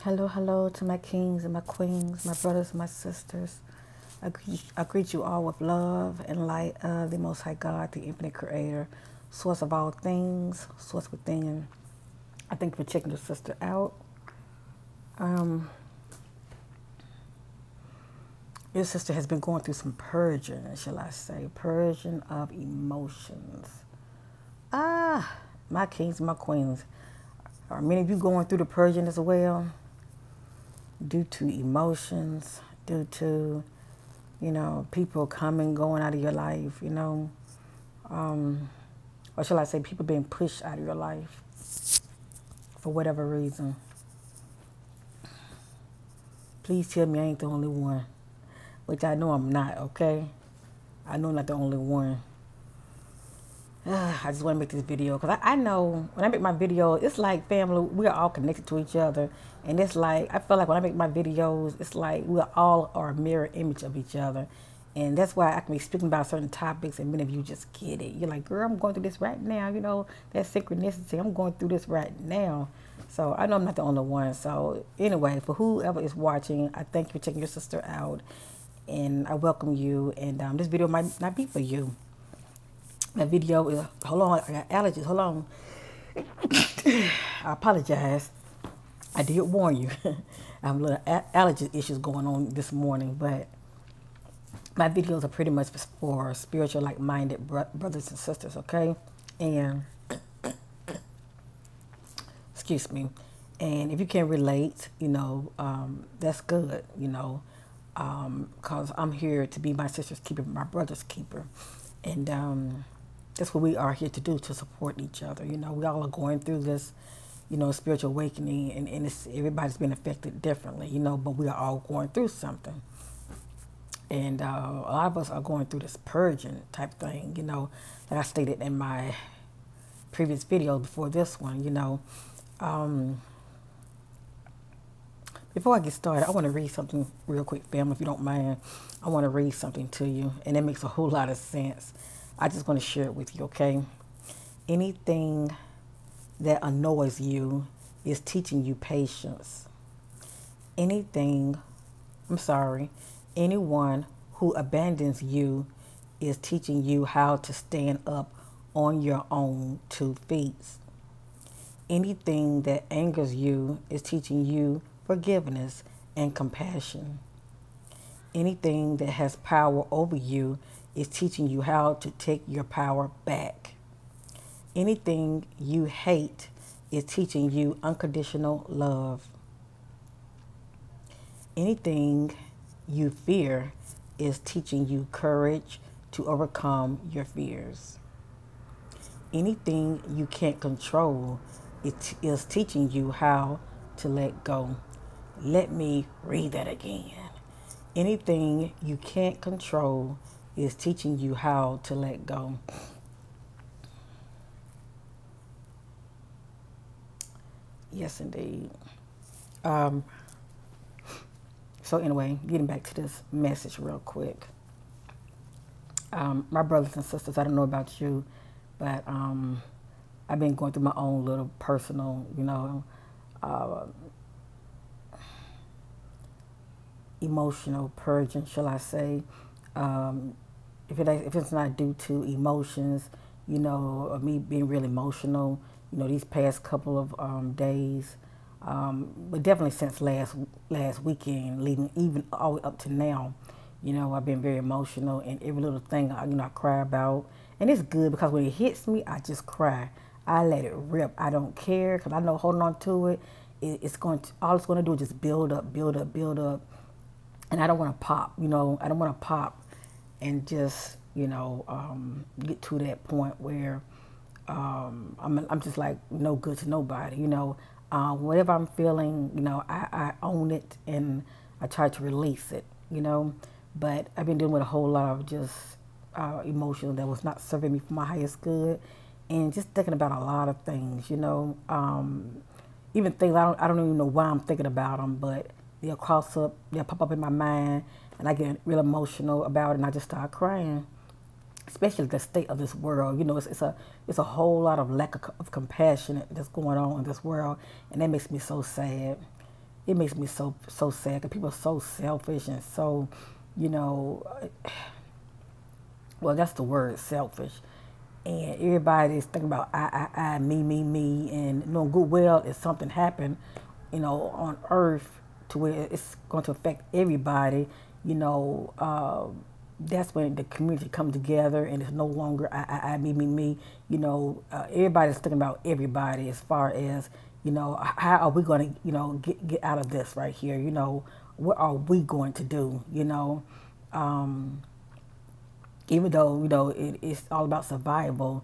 Hello, hello to my kings and my queens, my brothers and my sisters. I greet you all with love and light of the Most High God, the infinite creator, source of all things, source within. I thank you for checking your sister out. Your sister has been going through some purging, shall I say, purging of emotions. My kings and my queens. Are many of you going through the purging as well? Due to emotions, due to people coming, going out of your life, or shall I say, people being pushed out of your life for whatever reason. Please tell me I ain't the only one, which I know I'm not, okay? I know I'm not the only one. I just want to make this video because I know when I make my video, it's like family, we are all connected to each other. And it's like, I feel like when I make my videos, it's like we all are a mirror image of each other. And that's why I can be speaking about certain topics and many of you just get it. You're like, girl, I'm going through this right now. You know, that synchronicity, I'm going through this right now. So I know I'm not the only one. So anyway, for whoever is watching, I thank you for checking your sister out. And I welcome you. And this video might not be for you. That video is, hold on, I got allergies, hold on. I apologize. I did warn you. I have a little allergy issues going on this morning, but my videos are pretty much for spiritual, like-minded brothers and sisters, okay? And, excuse me. And if you can relate, that's good, because I'm here to be my sister's keeper, my brother's keeper. And that's what we are here to do, to support each other. We all are going through this, spiritual awakening, and everybody's been affected differently, but we are all going through something. And a lot of us are going through this purging type thing, like I stated in my previous video before this one, Before I get started, I want to read something real quick, family, if you don't mind. I want to read something to you, and it makes a whole lot of sense. I just want to share it with you, okay? Anything that annoys you is teaching you patience. Anyone who abandons you is teaching you how to stand up on your own 2 feet. Anything that angers you is teaching you forgiveness and compassion. Anything that has power over you is teaching you how to take your power back. Anything you hate is teaching you unconditional love. Anything you fear is teaching you courage to overcome your fears. Anything you can't control is teaching you how to let go. Let me read that again. Anything you can't control is teaching you how to let go. Yes, indeed. So anyway, getting back to this message real quick. My brothers and sisters, I don't know about you, but I've been going through my own little personal, emotional purging, shall I say. If it's not due to emotions, or me being really emotional, these past couple of days, but definitely since last weekend, leading even all the way up to now, I've been very emotional, and every little thing, I cry about. And it's good because when it hits me, I just cry. I let it rip. I don't care because I know holding on to it, all it's going to do is just build up, build up, build up. And I don't want to pop, I don't want to pop and just, get to that point where I'm just like no good to nobody, whatever I'm feeling, I own it and I try to release it, but I've been dealing with a whole lot of just emotion that was not serving me for my highest good, and just thinking about a lot of things, even things I don't even know why I'm thinking about them, but they'll pop up in my mind, and I get real emotional about it, and I just start crying. Especially the state of this world, it's a whole lot of lack of compassion that's going on in this world, and that makes me so sad. it makes me so sad because people are so selfish and so, you know, well, that's the word, selfish. And everybody's thinking about me, and knowing good well if something happened, on Earth to where it's going to affect everybody, you know, that's when the community come together and it's no longer me. Everybody's thinking about everybody as far as, how are we going to, get out of this right here? What are we going to do? Even though it's all about survival,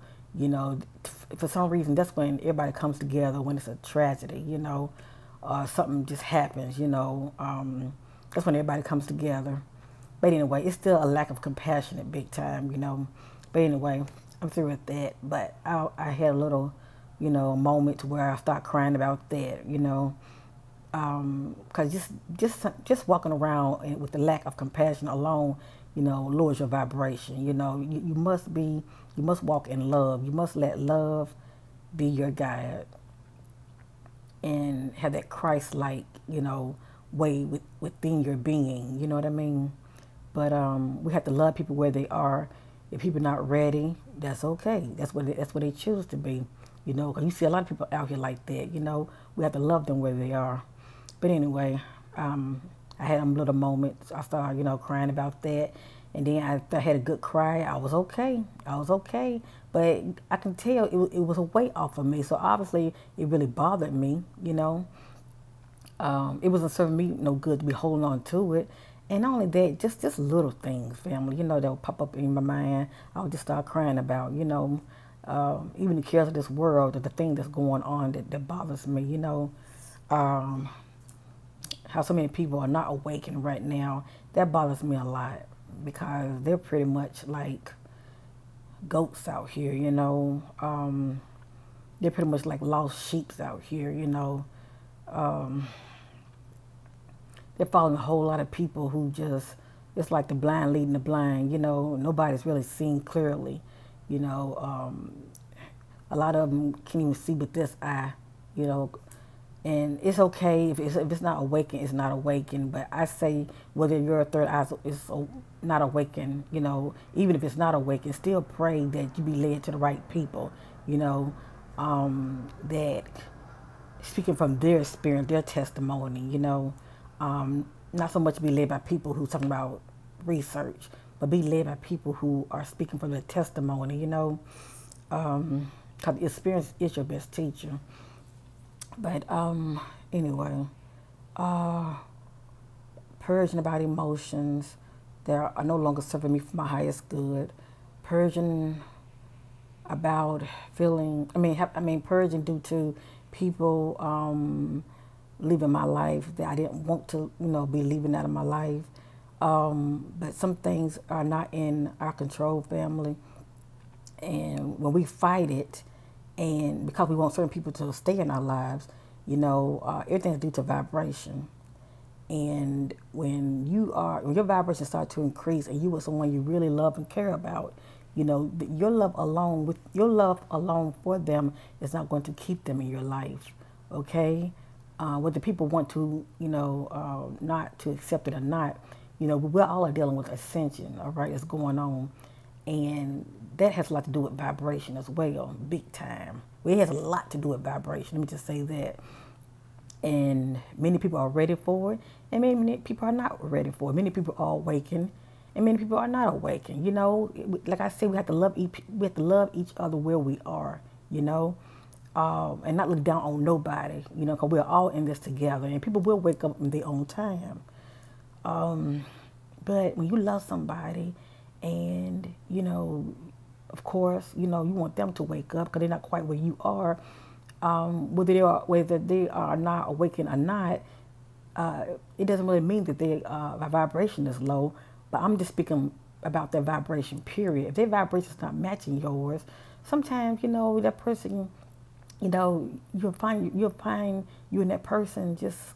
for some reason that's when everybody comes together when it's a tragedy, something just happens, that's when everybody comes together. But anyway, it's still a lack of compassion at big time, But anyway, I'm through with that. But I had a little, moment to where I start crying about that, because just walking around and with the lack of compassion alone, lowers your vibration. You must walk in love. You must let love be your guide and have that Christ-like, way within your being. You know what I mean? But we have to love people where they are. If people are not ready, that's okay. That's what they choose to be. Because you see a lot of people out here like that. We have to love them where they are. But anyway, I had a little moment. I started, crying about that. And then I had a good cry. I was okay. But I can tell it was a weight off of me. So obviously it really bothered me, It wasn't serving me no good to be holding on to it. And not only that, just little things, family, that will pop up in my mind. I would just start crying about, even the cares of this world, the thing that's going on that bothers me, how so many people are not awakened right now. That bothers me a lot because they're pretty much like goats out here, they're pretty much like lost sheep out here, they're following a whole lot of people who just, it's like the blind leading the blind, nobody's really seeing clearly, a lot of them can't even see with this eye, and it's okay if it's not awakened, it's not awakened. But I say whether your third eye is not awakened, even if it's not awakened, still pray that you be led to the right people, that speaking from their experience, their testimony, not so much be led by people who's talking about research, but be led by people who are speaking from their testimony, because experience is your best teacher. But anyway, purging about emotions that are no longer serving me for my highest good. Purging about feeling. Purging due to people leaving my life that I didn't want to, be leaving out of my life. But some things are not in our control, family. And when we fight it, and because we want certain people to stay in our lives, everything's due to vibration. And when your vibration start to increase, and you with someone you really love and care about, your love alone for them is not going to keep them in your life. Okay, whether people want to, not to accept it or not, we all are dealing with ascension. All right, it's going on. And that has a lot to do with vibration as well, big time. Well, it has a lot to do with vibration. Let me just say that. And many people are ready for it, and many people are not ready for it. Many people are awakened, and many people are not awakened. Like I said, we have to love each other where we are. And not look down on nobody. Because we're all in this together, and people will wake up in their own time. But when you love somebody, and of course, you want them to wake up because they're not quite where you are. Whether they are not awakened or not, it doesn't really mean that their vibration is low. But I'm just speaking about their vibration. Period. If their vibration is not matching yours, sometimes that person, you'll find you and that person just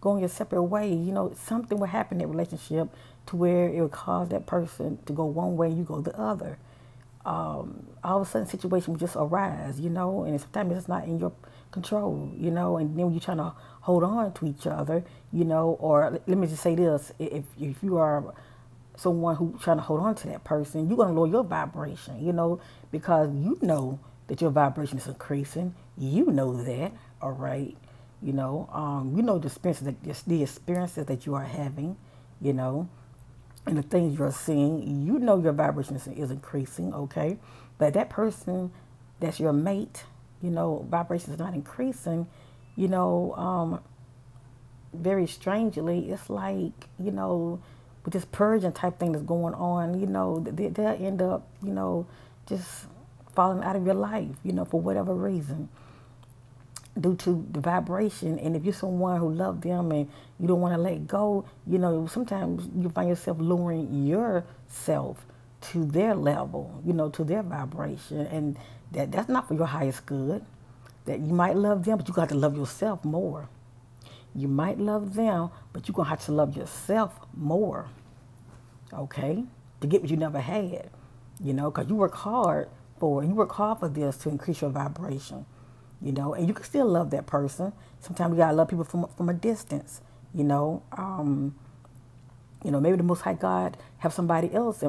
going your separate way. Something will happen in that relationship to where it will cause that person to go one way and you go the other. All of a sudden, situation will just arise, and sometimes it's not in your control, you know, and then when you're trying to hold on to each other, you know, or let me just say this, if you are someone who's trying to hold on to that person, you're going to lower your vibration, you know, because you know that your vibration is increasing. You know that, all right? You know the experiences that you are having, you know, and the things you're seeing. You know your vibration is increasing, okay? But that person that's your mate, you know, vibration is not increasing, you know, very strangely, it's like, you know, with this purging type thing that's going on, you know, they'll end up, you know, just falling out of your life, you know, for whatever reason, due to the vibration. And if you're someone who loves them and you don't want to let go, you know, sometimes you find yourself lowering yourself to their level, you know, to their vibration. And that's not for your highest good. That you might love them, but you got to love yourself more. You might love them, but you're going to have to love yourself more, okay, to get what you never had, you know, because you work hard for this to increase your vibration, you know, and you can still love that person. Sometimes you got to love people from a distance, you know. Maybe the Most High God have somebody else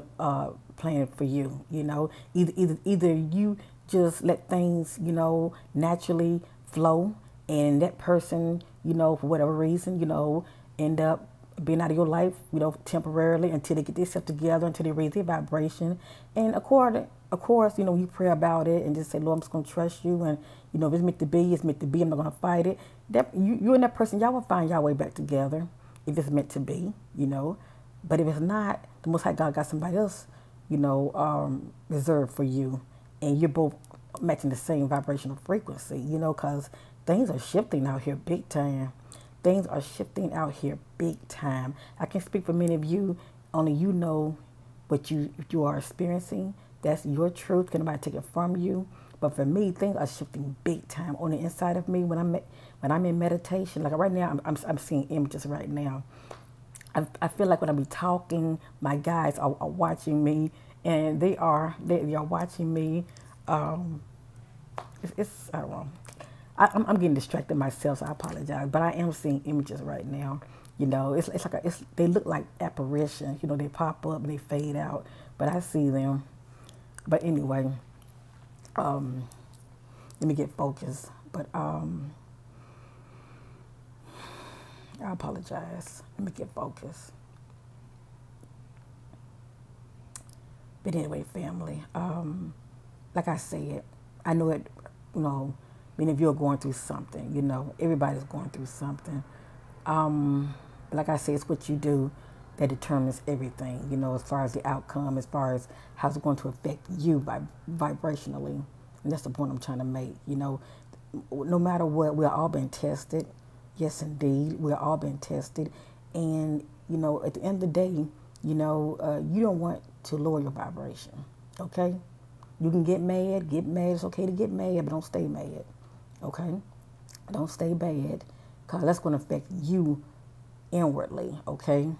planned for you, you know. Either you just let things, you know, naturally flow, and that person, you know, for whatever reason, you know, end up being out of your life, you know, temporarily until they get themselves together, until they raise their vibration. And of course, you know, you pray about it and just say, Lord, I'm just going to trust you. And, you know, if it's meant to be, it's meant to be. I'm not going to fight it. That you and that person, y'all will find your way back together if it's meant to be, you know. But if it's not, the Most High God got somebody else, you know, reserved for you. And you're both matching the same vibrational frequency, you know, because things are shifting out here big time. Things are shifting out here big time. I can speak for many of you. Only you know what you are experiencing. That's your truth. Can nobody take it from you? But for me, things are shifting big time on the inside of me. When I'm in meditation, like right now, I'm seeing images right now. I feel like when I be talking, my guys are watching me, and they are watching me. It's I don't know. I'm getting distracted myself, so I apologize. But I am seeing images right now. You know, it's like they look like apparitions. You know, they pop up and they fade out, but I see them. But anyway, let me get focused. But I apologize. Let me get focused. But anyway, family, like I said, I know it, you know, many of you are going through something, you know, everybody's going through something. But like I said, it's what you do that determines everything, you know, as far as the outcome, as far as how it's going to affect you vibrationally. And that's the point I'm trying to make, you know. No matter what, we're all been tested. Yes, indeed, we're all been tested. And, you know, at the end of the day, you know, you don't want to lower your vibration, okay? You can get mad. It's okay to get mad, but don't stay mad, okay? Don't stay bad, because that's going to affect you inwardly, okay?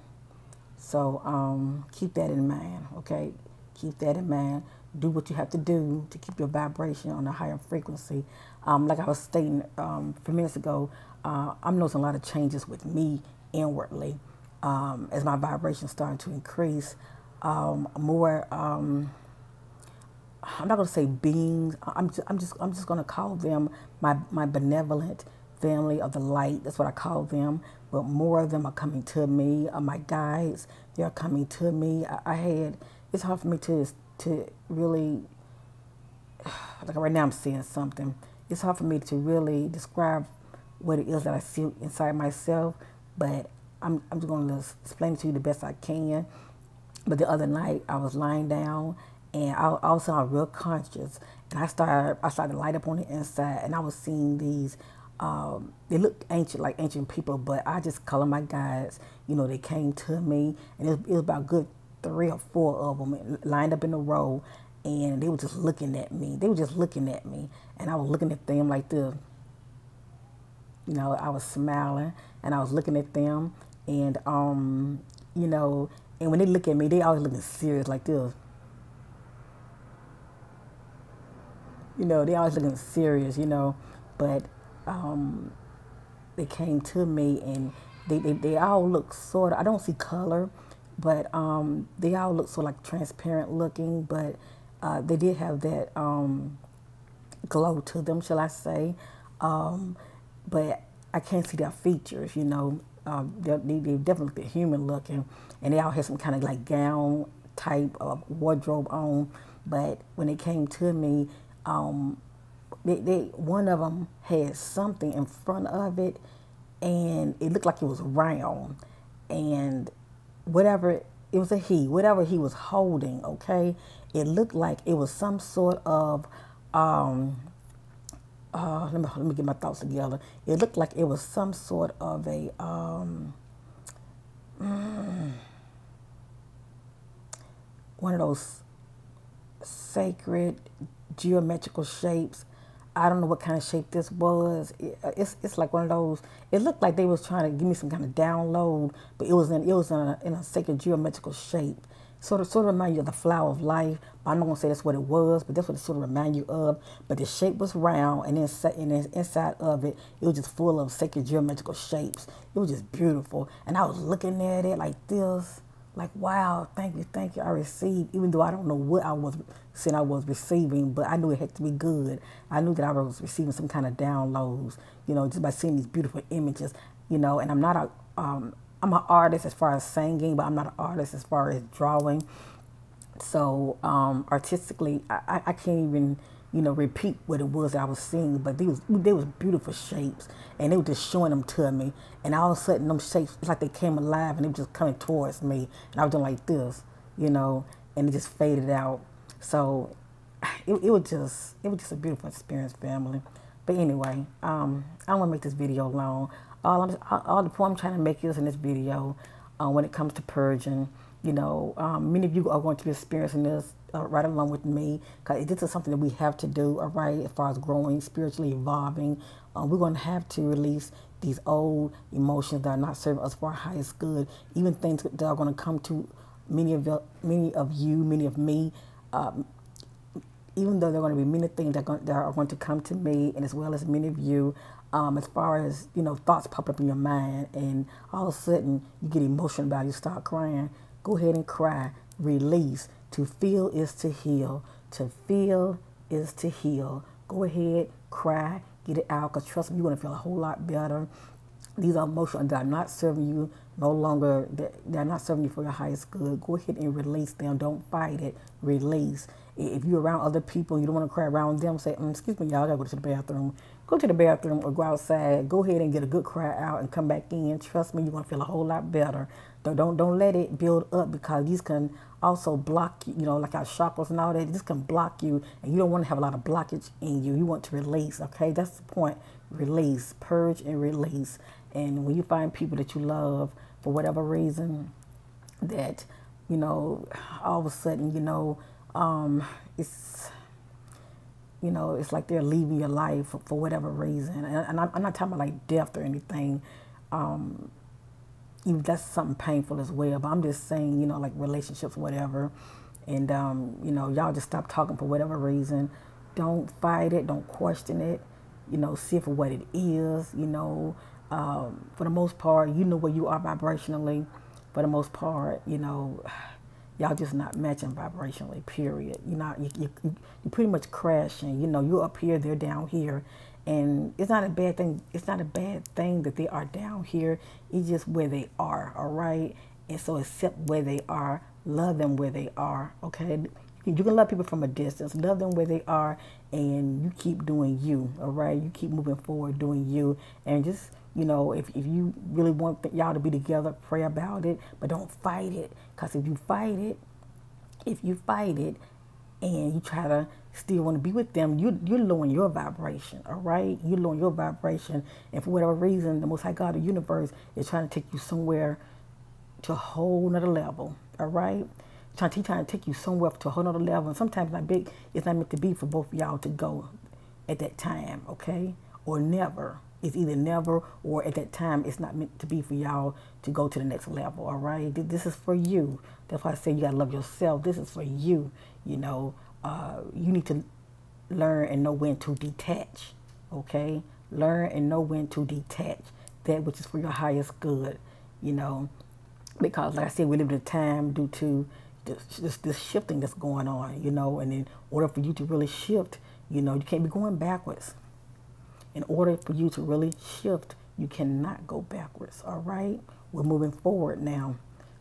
So keep that in mind, okay? Keep that in mind. Do what you have to do to keep your vibration on a higher frequency. Like I was stating a few minutes ago, I'm noticing a lot of changes with me inwardly as my vibration starting to increase. More, I'm not going to say beings. I'm just going to call them my benevolent family of the light. That's what I call them. But more of them are coming to me. My guides, they are coming to me. It's hard for me to really, like right now I'm seeing something. It's hard for me to really describe what it is that I see inside myself, but I'm just going to explain it to you the best I can. But the other night I was lying down, and I was real conscious, and I started to light up on the inside, and I was seeing these. They look ancient, like ancient people, but I just call them my guides. You know, they came to me, and it was about good 3 or 4 of them lined up in a row, and they were just looking at me. And I was looking at them like this. You know, I was smiling, and I was looking at them, and you know, and when they look at me, they always looking serious like this. You know, they always looking serious. You know, but they came to me, and they all look sort of, I don't see color, but they all look sort of like transparent looking, but they did have that glow to them, shall I say. But I can't see their features, you know. They definitely look human looking, and they all had some kind of like gown type of wardrobe on. But when they came to me, one of them had something in front of it, and it looked like it was round, and whatever it was, whatever he was holding, okay, it looked like it was some sort of let me get my thoughts together. It looked like it was some sort of a one of those sacred geometrical shapes. I don't know what kind of shape this was. It's like one of those. It looked like they was trying to give me some kind of download, but it was in a sacred geometrical shape. Sort of remind you of the flower of life. But I'm not gonna say that's what it was, but that's what it sort of remind you of. But the shape was round, and then inside of it, it was just full of sacred geometrical shapes. It was just beautiful, and I was looking at it like this. Like, wow, thank you, I received, even though I don't know what I was saying I was receiving, but I knew it had to be good. I knew that I was receiving some kind of downloads, you know, just by seeing these beautiful images, you know, and I'm an artist as far as singing, but I'm not an artist as far as drawing. So artistically, I can't even, you know, repeat what it was that I was seeing, but they was beautiful shapes, and they were just showing them to me, and all of a sudden them shapes, it's like they came alive, and they were just coming towards me, and I was doing like this, you know, and it just faded out. So it was just a beautiful experience, family. But anyway, I don't want to make this video long. All the point I'm trying to make is in this video, when it comes to purging, you know, many of you are going to be experiencing this right along with me, because this is something that we have to do, all right, as far as growing, spiritually evolving. We're going to have to release these old emotions that are not serving us for our highest good, even things that are going to come to many of you, many of me, even though there are going to be many things that are going to come to me, and as well as many of you, as far as, you know, thoughts pop up in your mind, and all of a sudden you get emotional about it, you start crying. Go ahead and cry. Release. To feel is to heal. To feel is to heal. Go ahead, cry, get it out, because trust me, you're going to feel a whole lot better. These are emotions that are not serving you no longer, they're not serving you for your highest good. Go ahead and release them. Don't fight it. Release. If you're around other people, you don't want to cry around them, say, excuse me, y'all, I got to go to the bathroom. Go to the bathroom or go outside. Go ahead and get a good cry out and come back in. Trust me, you're going to feel a whole lot better. Don't let it build up, because these can also block you, you know, like our chakras and all that. This can block you, and you don't want to have a lot of blockage in you. You want to release, okay? That's the point. Release, purge and release. And when you find people that you love for whatever reason, that, you know, all of a sudden, you know, it's, you know, it's like they're leaving your life for whatever reason. And I'm not talking about like death or anything. Even that's something painful as well. But I'm just saying, you know, like relationships, whatever. And, you know, y'all just stop talking for whatever reason. Don't fight it. Don't question it. You know, see it for what it is. You know, for the most part, you know where you are vibrationally. For the most part, you know, y'all just not matching vibrationally, period. You're pretty much crashing. You know, you're up here, they're down here. And it's not a bad thing. It's not a bad thing that they are down here. It's just where they are, all right? And so accept where they are. Love them where they are, okay? You can love people from a distance. Love them where they are, and you keep doing you, all right? You keep moving forward doing you. And just, you know, if you really want y'all to be together, pray about it. But don't fight it. Because if you fight it, and you try to still want to be with them, you're lowering your vibration, all right? You're lowering your vibration, and for whatever reason, the Most High God of the universe is trying to take you somewhere to a whole nother level, all right? He's trying to take you somewhere to a whole nother level, and sometimes it's not meant to be for both of y'all to go at that time, okay? Or never. It's either never, or at that time, it's not meant to be for y'all to go to the next level, all right? This is for you. That's why I say you got to love yourself. This is for you, you know. You need to learn and know when to detach, okay? Learn and know when to detach that which is for your highest good, you know. Because like I said, we live in a time due to this shifting that's going on, you know, and in order for you to really shift, you know, you can't be going backwards. In order for you to really shift, you cannot go backwards, all right? We're moving forward now.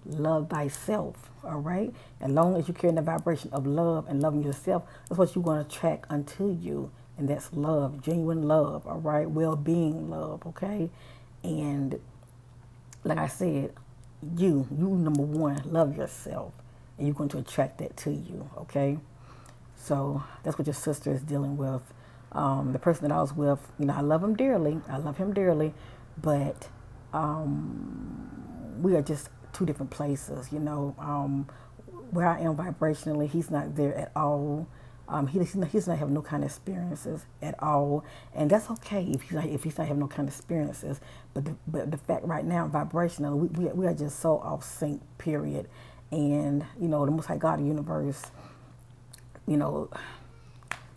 Love thyself, all right? As long as you carry the vibration of love and loving yourself, that's what you're going to attract unto you. And that's love, genuine love, all right? Well-being love, okay? And like I said, you number one, love yourself. And you're going to attract that to you, okay? So that's what your sister is dealing with. The person that I was with, you know, I love him dearly. I love him dearly, but we are just two different places, you know. Where I am vibrationally, he's not there at all. He's not having no kind of experiences at all, and that's okay if he's not having no kind of experiences. But the fact right now, vibrationally, we are just so off sync. Period. And you know, the Most High God of the universe, you know,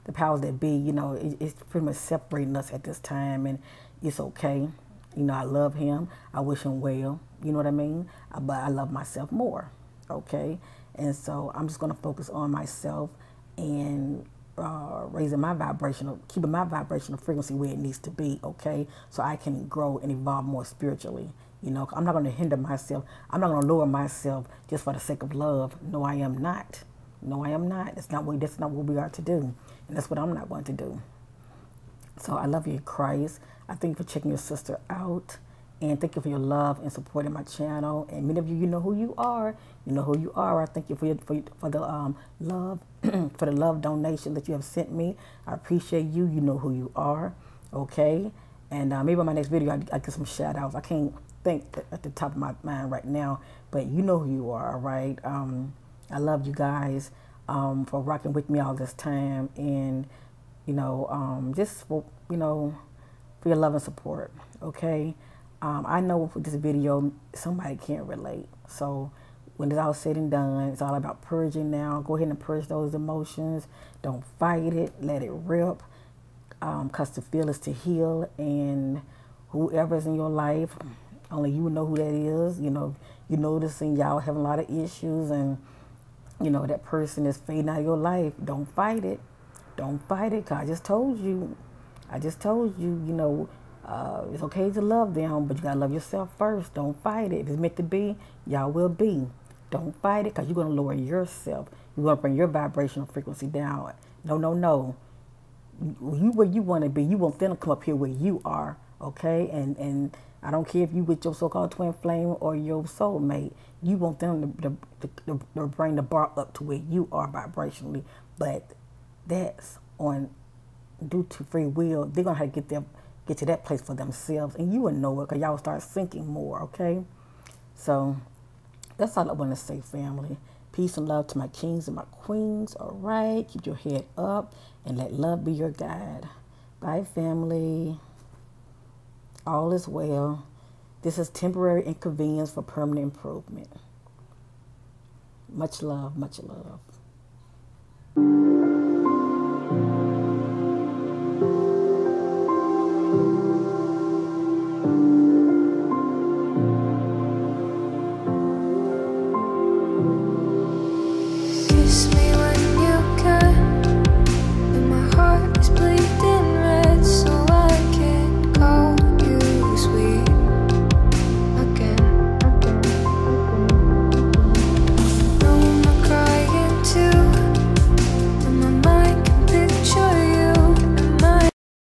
the powers that be, you know, it's pretty much separating us at this time, and it's okay. You know, I love him. I wish him well. You know what I mean? But I love myself more. Okay, and so I'm just gonna focus on myself and raising my vibrational, keeping my vibrational frequency where it needs to be. Okay, so I can grow and evolve more spiritually. You know, I'm not going to hinder myself. I'm not going to lower myself just for the sake of love. No, I am not. No, I am not. That's not what we are to do, and that's what I'm not going to do. So I love you, Christ. I thank you for checking your sister out, and thank you for your love and supporting my channel. And many of you, you know who you are. You know who you are. I thank you for the love, for the love donation that you have sent me. I appreciate you. You know who you are. Okay, and maybe in my next video I get some shout outs. I can't think at the top of my mind right now, but you know who you are. All right. I love you guys for rocking with me all this time, and you know, just for, you know, for your love and support. Okay. I know with this video somebody can't relate, so when it's all said and done, it's all about purging now. Go ahead and purge those emotions. Don't fight it. Let it rip. Cause to feel is to heal, and whoever's in your life, only you know who that is. You know, you noticing y'all having a lot of issues, and you know that person is fading out of your life. Don't fight it. Don't fight it. Cause I just told you. You know, it's okay to love them, but you gotta love yourself first. Don't fight it. If it's meant to be, y'all will be. Don't fight it, because you're gonna lower yourself. You're gonna bring your vibrational frequency down. No, no, no. You where you want to be. You want them to come up here where you are, okay? And I don't care if you with your so-called twin flame or your soulmate. You want them to bring the bar up to where you are vibrationally. But that's on due to free will. They're gonna have to get to that place for themselves, and you will know it, because y'all will start thinking more, okay? So that's all I want to say, family. Peace and love to my kings and my queens, all right? Keep your head up and let love be your guide. Bye, family. All is well. This is temporary inconvenience for permanent improvement. Much love, much love.